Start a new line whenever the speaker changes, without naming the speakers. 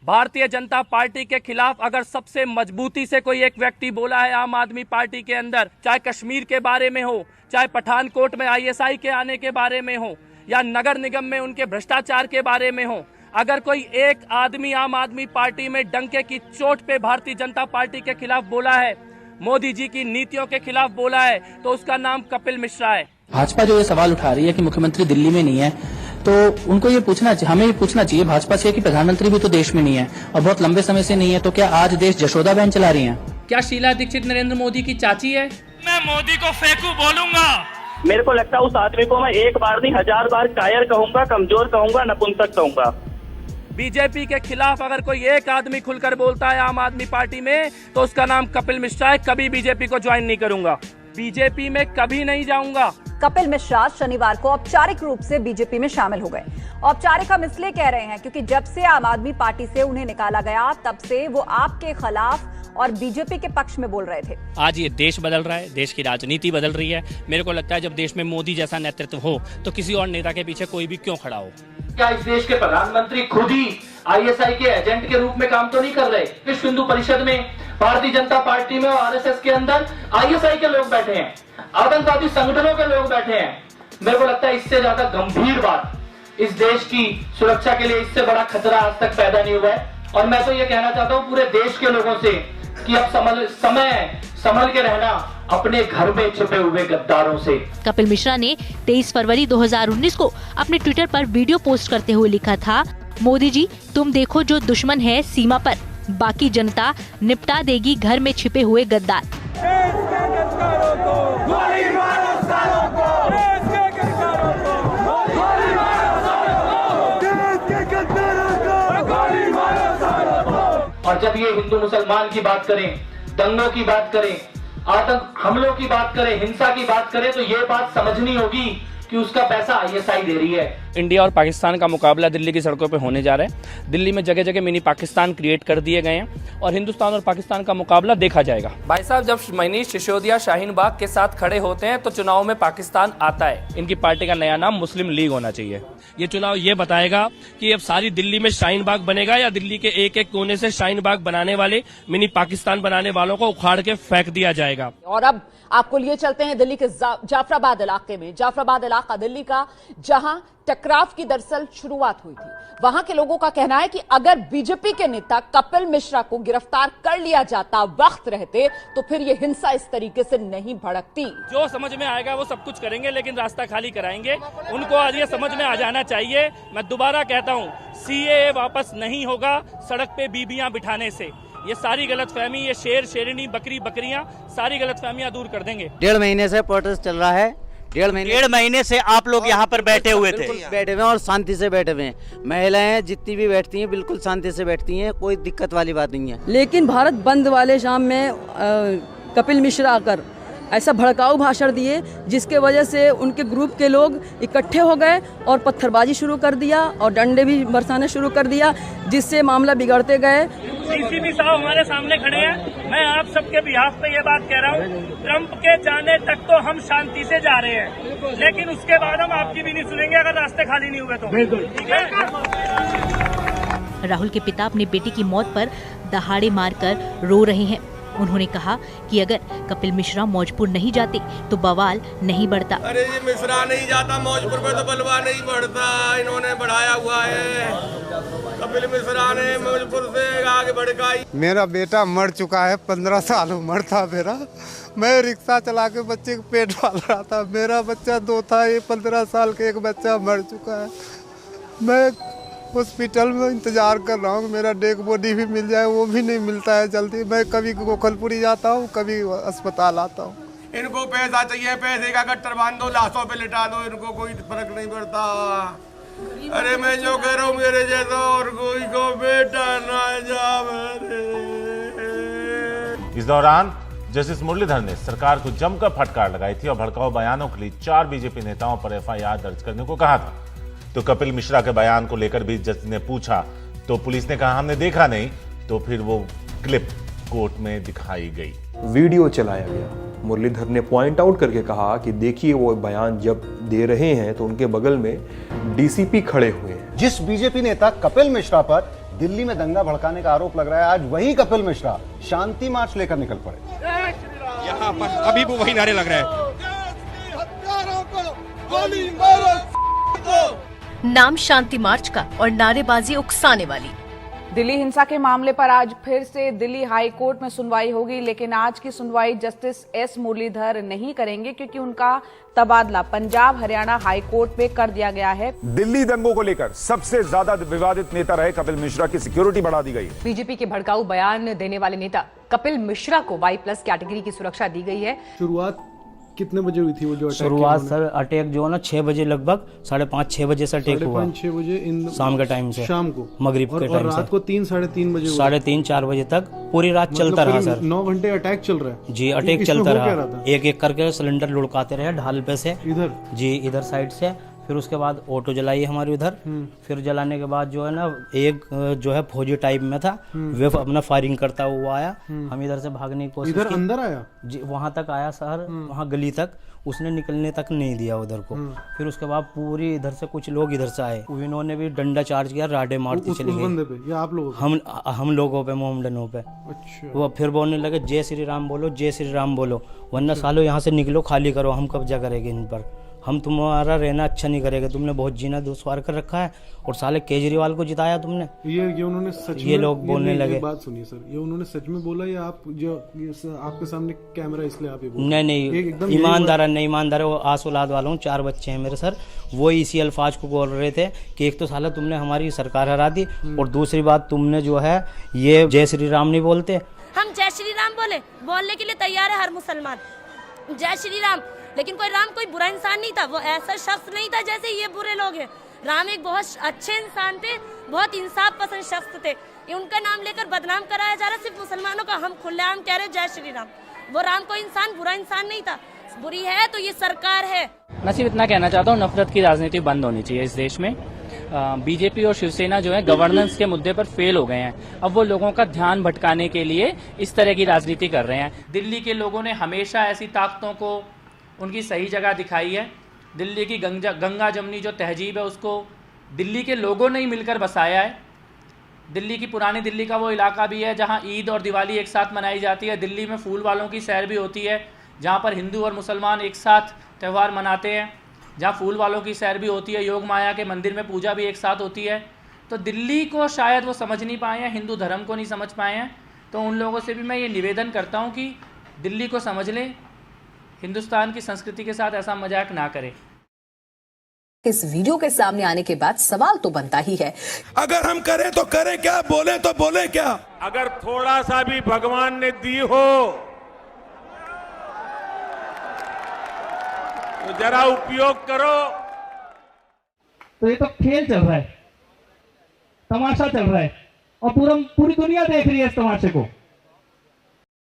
Bharatiya Janata party के खिलाफ अगर सबसे मजबूती से कोई एक व्यक्ति बोला है आम आदमी पार्टी के अंदर, चाहे कश्मीर के बारे में हो, चाहे पठानकोट में आईएसआई के आने के बारे में हो, या नगर निगम में उनके भ्रष्टाचार के बारे में हो, अगर कोई एक आदमी आम आदमी पार्टी में डंके की चोट पे भारतीय जनता पार्टी के खिलाफ बोला है, मोदी जी की नीतियों के खिलाफ बोला है, तो उसका नाम कपिल मिश्रा है।
भाजपा जो ये सवाल उठा रही है कि मुख्यमंत्री दिल्ली में नहीं है, तो उनको ये पूछना चाहिए, हमें ये पूछना चाहिए भाजपा से कि प्रधानमंत्री भी तो देश में नहीं है और बहुत लंबे समय से नहीं है, तो क्या आज देश जशोदा बहन चला रही हैं?
क्या शीला दीक्षित नरेंद्र मोदी की चाची है?
मैं मोदी को फेंकू बोलूंगा।
मेरे को लगता है उस आदमी को मैं एक बार नहीं 1000 बार कायर कहूंगा, कमजोर कहूंगा, नपुंसक कहूंगा।
बीजेपी के खिलाफ अगर कोई एक आदमी खुलकर बोलता है आम आदमी पार्टी में, तो उसका नाम कपिल मिश्रा है। कभी बीजेपी को ज्वाइन नहीं करूंगा, बीजेपी में कभी नहीं जाऊंगा।
कपिल मिश्रा शनिवार को औपचारिक रूप से बीजेपी में शामिल हो गए। औपचारिक हम इसलिए कह रहे हैं क्योंकि जब से आम आदमी पार्टी से उन्हें निकाला गया, तब से वो आपके खिलाफ और बीजेपी के पक्ष में बोल रहे थे।
आज ये देश बदल रहा है, देश की राजनीति बदल रही है। मेरे को लगता है जब देश में मोदी जैसा नेतृत्व हो तो किसी और नेता के पीछे कोई भी क्यों खड़ा हो।
क्या इस देश के प्रधानमंत्री खुद ही आईएसआई के एजेंट के रूप में काम तो नहीं कर रहे? विश्व हिंदू परिषद में, भारतीय जनता पार्टी में और आरएसएस के अंदर आईएसआई के लोग बैठे हैं, आतंकवादी संगठनों के लोग बैठे हैं। मेरे को लगता है इससे ज्यादा गंभीर बात इस देश की सुरक्षा के लिए, इससे बड़ा खतरा आज तक पैदा नहीं हुआ है। और मैं तो ये कहना चाहता हूँ पूरे देश के लोगों से कि अब संभल के रहना अपने घर में छिपे हुए गद्दारों से।
कपिल मिश्रा ने 23 फरवरी 2019 को अपने ट्विटर पर वीडियो पोस्ट करते हुए लिखा था, मोदी जी तुम देखो जो दुश्मन है सीमा पर, बाकी जनता निपटा देगी घर में छिपे हुए गद्दार।
और जब ये हिंदू मुसलमान की बात करें, दंगों की बात करें, आतंक हमलों की बात करें, हिंसा की बात करें, तो ये बात समझनी होगी कि उसका पैसा आईएसआई दे रही है।
इंडिया और पाकिस्तान का मुकाबला दिल्ली की सड़कों पे होने जा रहा है। दिल्ली में जगह जगह मिनी पाकिस्तान क्रिएट कर दिए गए हैं और हिंदुस्तान और पाकिस्तान का मुकाबला देखा जाएगा। भाई साहब, जब मनीष सिसोदिया शाहीन बाग के साथ खड़े होते हैं तो चुनाव में पाकिस्तान आता है। इनकी पार्टी का नया नाम मुस्लिम लीग होना चाहिए।
ये चुनाव ये बताएगा कि अब सारी दिल्ली में शाहीन बाग बनेगा या दिल्ली के एक एक कोने से शाहीन बाग बनाने वाले मिनी पाकिस्तान बनाने वालों को उखाड़ के फेंक दिया जाएगा।
और अब आपको लिए चलते हैं दिल्ली के जाफराबाद इलाके में। जाफराबाद इलाका दिल्ली का, जहां टकराव की दरअसल शुरुआत हुई थी। वहां के लोगों का कहना है कि अगर बीजेपी के नेता कपिल मिश्रा को गिरफ्तार कर लिया जाता वक्त रहते, तो फिर ये हिंसा इस तरीके से नहीं भड़कती।
जो समझ में आएगा वो सब कुछ करेंगे, लेकिन रास्ता खाली कराएंगे। उनको आज ये समझ में आ जाना चाहिए। मैं दोबारा कहता हूँ, सीएए वापस नहीं होगा सड़क पे बीबियां बिठाने से। ये सारी गलतफहमी, ये शेर शेरनी, बकरी बकरियां, सारी गलतफहमियां दूर कर देंगे।
1.5 महीने से प्रोटेस्ट चल रहा है। 1.5 महीने से आप लोग यहाँ पर बैठे हुए थे, बैठे हुए और शांति से बैठे हुए हैं। महिलाएं जितनी भी बैठती हैं बिल्कुल शांति से बैठती हैं, कोई दिक्कत वाली बात नहीं है।
लेकिन भारत बंद वाले शाम में कपिल मिश्रा आकर ऐसा भड़काऊ भाषण दिए, जिसके वजह से उनके ग्रुप के लोग इकट्ठे हो गए और पत्थरबाजी शुरू कर दिया और डंडे भी बरसाना शुरू कर दिया, जिससे मामला बिगड़ते गए।
सीसीपी साहब हमारे सामने खड़े हैं। मैं आप सबके बिहाफ पे ये बात कह रहा हूँ, ट्रंप के जाने तक तो हम शांति से जा रहे हैं, लेकिन उसके बाद हम आपकी भी नहीं सुनेंगे अगर रास्ते खाली नहीं हुए तो। ठीक है।
राहुल के पिता अपनी बेटी की मौत पर दहाड़े मारकर रो रहे हैं। उन्होंने कहा कि अगर कपिल मिश्रा मौजपुर नहीं जाते तो बवाल नहीं बढ़ता।
अरे ये मिश्रा नहीं जाता मौजपुर पे तो बलवा नहीं बढ़ता, इन्होंने बढ़ाया हुआ है। कपिल मिश्रा ने मौजपुर से आगे भड़काई।
मेरा बेटा मर चुका है, 15 साल उम्र था मेरा। मैं रिक्शा चला के बच्चे को पेट पाल रहा था। मेरा बच्चा 2 था, ये 15 साल के एक बच्चा मर चुका है। मैं हॉस्पिटल में इंतजार कर रहा हूँ, मेरा डेड बॉडी भी मिल जाए, वो भी नहीं मिलता है जल्दी। मैं कभी गोखलपुरी जाता हूँ, कभी अस्पताल आता हूँ।
इनको पैसा चाहिए, पैसे का गट्टर बांध दो, लाशों पे लिटा दो, इनको कोई फर्क नहीं पड़ता। अरे मैं जो कह रहा हूँ, मेरे जैसा और कोई को बेटा ना जावे।
इस दौरान जस्टिस मुरलीधर ने सरकार को जमकर फटकार लगाई थी और भड़काऊ बयानों के लिए 4 बीजेपी नेताओं पर एफआईआर दर्ज करने को कहा था। तो कपिल मिश्रा के बयान को लेकर भी जज ने पूछा तो पुलिस ने कहा हमने देखा नहीं, तो फिर वो क्लिप कोर्ट में दिखाई गई।
वीडियो चलाया गया। मुरलीधर ने पॉइंट आउट करके कहा कि देखिए वो बयान जब दे रहे हैं तो उनके बगल में डीसीपी खड़े हुए हैं।
जिस बीजेपी नेता कपिल मिश्रा पर दिल्ली में दंगा भड़काने का आरोप लग रहा है। आज वही कपिल मिश्रा शांति मार्च लेकर निकल पड़े।
यहाँ पर अभी भी वही नारे लग रहे हैं।
नाम शांति मार्च का और नारेबाजी उकसाने वाली।
दिल्ली हिंसा के मामले पर आज फिर से दिल्ली हाई कोर्ट में सुनवाई होगी, लेकिन आज की सुनवाई जस्टिस एस मुरलीधर नहीं करेंगे क्योंकि उनका तबादला पंजाब हरियाणा हाई कोर्ट में कर दिया गया है।
दिल्ली दंगों को लेकर सबसे ज्यादा विवादित नेता रहे कपिल मिश्रा की सिक्योरिटी बढ़ा दी गई।
बीजेपी के भड़काऊ बयान देने वाले नेता कपिल मिश्रा को Y+ कैटेगरी की सुरक्षा दी गई है।
शुरुआत कितने बजे हुई थी वो जो अटैक?
शुरुआत सर अटैक जो है ना 6 बजे लगभग 5:30-6 बजे से अटैक हुआ।
5:30-6 बजे शाम
के टाइम से,
शाम को
मगरिब के टाइम से,
और रात को 3-3:30 बजे
3:30-4 बजे तक पूरी रात चलता रहा सर।
9 घंटे अटैक चल रहा है
जी। अटैक चलता रहा, एक करके सिलेंडर लुढ़काते रहे ढाल पे से
इधर
जी, इधर साइड से। फिर उसके बाद ऑटो जलाई हमारी उधर। फिर जलाने के बाद जो है ना एक जो है फौजी टाइप में था, वे अपना फायरिंग करता हुआ आया। हम इधर से भागने की कोशिश की।
इधर अंदर आया
जी, वहां तक आया सर, वहां गली तक उसने निकलने तक नहीं दिया उधर को। फिर उसके बाद पूरी इधर से कुछ लोग इधर से आए, उन्होंने भी डंडा चार्ज किया, राडे मारती चली गई।
आप लोग?
हम लोगों पे, मोमडनों पे।
अच्छा।
वो फिर बोलने लगे जय श्री राम बोलो, जय श्री राम बोलो, वरना सालों यहाँ से निकलो, खाली करो, हम कब्जा करेंगे इन पर, हम तुम्हारा रहना अच्छा नहीं करेगा, तुमने बहुत जीना दुश्वार कर रखा है और साले केजरीवाल को जिताया तुमने।
ये उन्होंने सच
ये लोग बोलने लगे।
बात सुनिए सर, ये उन्होंने सच में बोला या आप जो आपके सामने कैमरा इसलिए आप ये बोल?
नहीं, ईमानदार नहीं, ईमानदार वो आस औलाद वाला हूँ, 4 बच्चे हैं मेरे सर। वो इसी अल्फाज को बोल रहे थे कि एक तो साला तुमने हमारी सरकार हरा दी और दूसरी बात तुमने जो है ये जय श्री राम नहीं बोलते।
हम जय श्री राम बोलने के लिए तैयार है हर मुसलमान, जय श्री राम। लेकिन राम कोई बुरा इंसान नहीं था, वो ऐसा शख्स नहीं था जैसे ये बुरे लोग हैं। राम एक बहुत अच्छे इंसान थे, बहुत इंसाफ पसंद शख्स थे। ये उनका नाम लेकर बदनाम कराया जा रहा है सिर्फ मुसलमानों का। हम खुलेआम कह रहे जय श्री राम। वो राम कोई इंसान बुरा इंसान नहीं था, बुरी है तो ये सरकार है।
मैं सिर्फ इतना कहना चाहता हूँ, नफरत की राजनीति बंद होनी चाहिए इस देश में। बीजेपी और शिवसेना जो है गवर्नेंस के मुद्दे पर फेल हो गए हैं। अब वो लोगों का ध्यान भटकाने के लिए इस तरह की राजनीति कर रहे हैं। दिल्ली के लोगों ने हमेशा ऐसी ताकतों को उनकी सही जगह दिखाई है। दिल्ली की गंगा जमनी जो तहजीब है उसको दिल्ली के लोगों ने ही मिलकर बसाया है। दिल्ली की पुरानी दिल्ली का वो इलाका भी है जहां ईद और दिवाली एक साथ मनाई जाती है। दिल्ली में फूल वालों की सैर भी होती है, जहां पर हिंदू और मुसलमान एक साथ त्यौहार मनाते हैं। जहां फूल वालों की सैर भी होती है, योग माया के मंदिर में पूजा भी एक साथ होती है। तो दिल्ली को शायद वो समझ नहीं पाए हैं, हिंदू धर्म को नहीं समझ पाए हैं। तो उन लोगों से भी मैं ये निवेदन करता हूँ कि दिल्ली को समझ लें, हिंदुस्तान की संस्कृति के साथ ऐसा मजाक ना करें।
इस वीडियो के सामने आने के बाद सवाल तो बनता ही है,
अगर हम करें तो करें क्या, बोले तो बोले क्या।
अगर थोड़ा सा भी भगवान ने दी हो तो जरा उपयोग करो।
तो ये तो खेल चल रहा है, तमाशा चल रहा है और पूरी दुनिया देख रही है इस तमाशे को।